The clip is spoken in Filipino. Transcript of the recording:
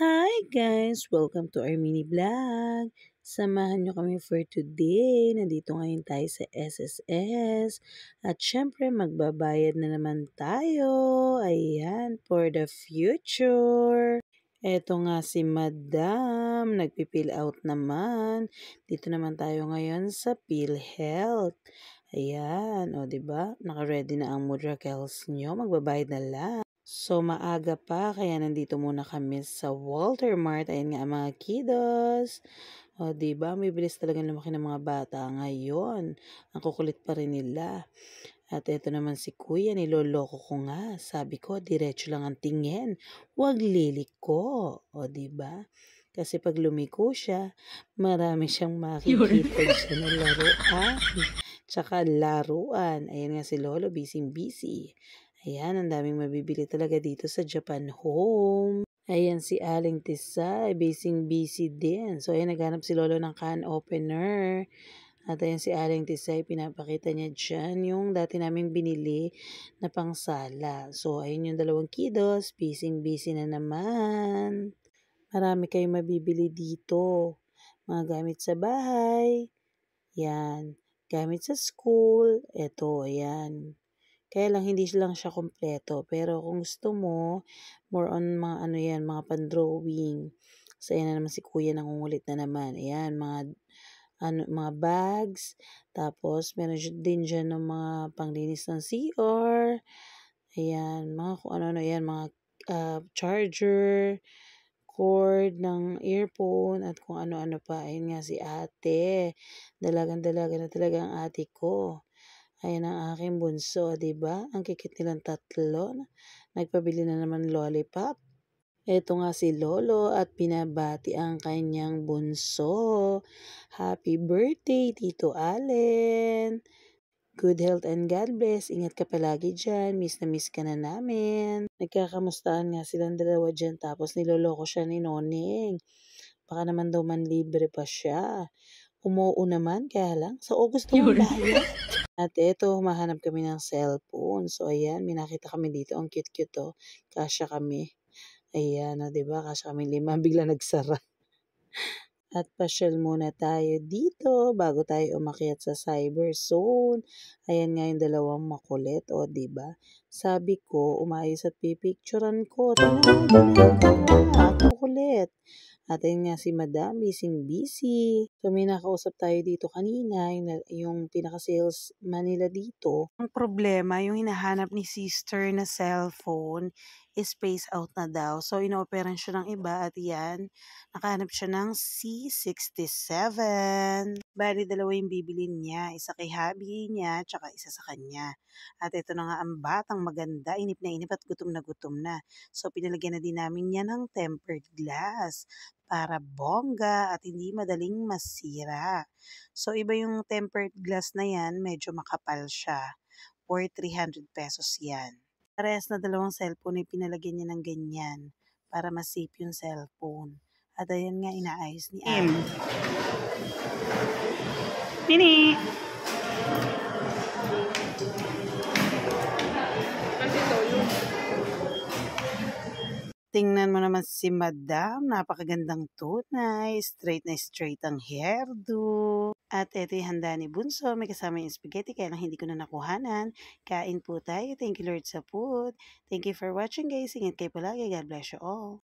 Hi guys! Welcome to our mini vlog. Samahan nyo kami for today. Nandito ngayon tayo sa SSS. At syempre magbabayad na naman tayo. Ayan, for the future. Eto nga si Madam, nagpipill out naman. Dito naman tayo ngayon sa PhilHealth. Ayan, o diba? Naka-ready na ang Mudragels nyo. Magbabayad na lang. So, maaga pa, kaya nandito muna kami sa Walter Mart. Ayan nga ang mga kiddos. O, diba? May bilis talagang lumaki ng mga bata ngayon. Ang kukulit pa rin nila. At ito naman si Kuya, niloloko ko nga. Sabi ko, diretso lang ang tingin. Huwag liliko. O, diba? Kasi pag lumiko siya, marami siyang makikita siya na laruan. Tsaka laruan. Ayan nga si Lolo, busy-busy. Ayan, ang daming mabibili talaga dito sa Japan Home. Ayan si Aling Tisay, busy din. So, ayan, naghanap si Lolo ng can opener. At ayan si Aling Tisay, pinapakita niya dyan yung dati naming binili na pangsala. So, ayun yung dalawang kiddos, busy na naman. Marami kayong mabibili dito. Mga gamit sa bahay. Yan. Gamit sa school. Eto, ayan. Kaya lang hindi lang siya kompleto. Pero kung gusto mo, more on mga ano yan, mga pan-drawing. So, ayan na naman si Kuya, nangungulit na naman. Ayan, mga bags. Tapos, meron din dyan ng mga panglinis ng CR. Ayan, mga kung ano-ano yan, mga charger, cord ng earphone, at kung ano-ano pa. Ayan nga si ate. Dalagang-dalaga na talaga ang ate ko. Ayan ang aking bunso, 'di ba? Ang kikit nilang tatlo. Nagpabili na naman lollipop. Eto nga si Lolo at pinabati ang kanyang bunso. Happy birthday, Tito Allen. Good health and God bless. Ingat ka palagi dyan. Miss na miss ka na namin. Nagkakamustahan nga silang dalawa dyan. Tapos niloloko siya ni Noning. Baka naman daw manlibre pa siya. Umuo naman, kaya lang. So, gusto mong bayad? At eto, humahanap kami ng cellphone. So, ayan, may nakita kami dito. Ang cute-cute to. Kasya kami. Ayan, o, diba? Kasya kami 5. Bigla nagsara. At pasyal muna tayo dito bago tayo umakyat sa cyber zone. Ayan nga yung dalawang makulit, o, diba? Sabi ko, umayos at pipicturan ko. Tingnan mo, kukulit. At ayun nga si Madam, busy. So, may nakausap tayo dito kanina, yung pinaka-salesman nila dito. Ang problema, yung hinahanap ni sister na cellphone is space out na daw. So, ino-operan siya ng iba at yan, nakahanap siya ng C67. Bali, dalawa yung bibilin niya. Isa kay hubby niya, tsaka isa sa kanya. At ito na nga ang batang maganda, inip na inip at gutom na gutom na. So, pinalagyan na din namin niya ng tempered glass para bongga at hindi madaling masira. So, iba yung tempered glass na yan, medyo makapal siya. Or 300 pesos yan. Parehas na dalawang cellphone ay pinalagyan niya ng ganyan para mas-safe yung cellphone. At ayan nga, inaayos ni Ate. Nini! Tingnan mo naman si Madam, napakagandang tunay, straight na straight ang hairdo. At ito yung handa ni Bunso, may kasama yung spaghetti, kaya lang hindi ko na nakuhanan. Kain po tayo, thank you Lord sa food. Thank you for watching guys, ingat kayo palagi, God bless you all.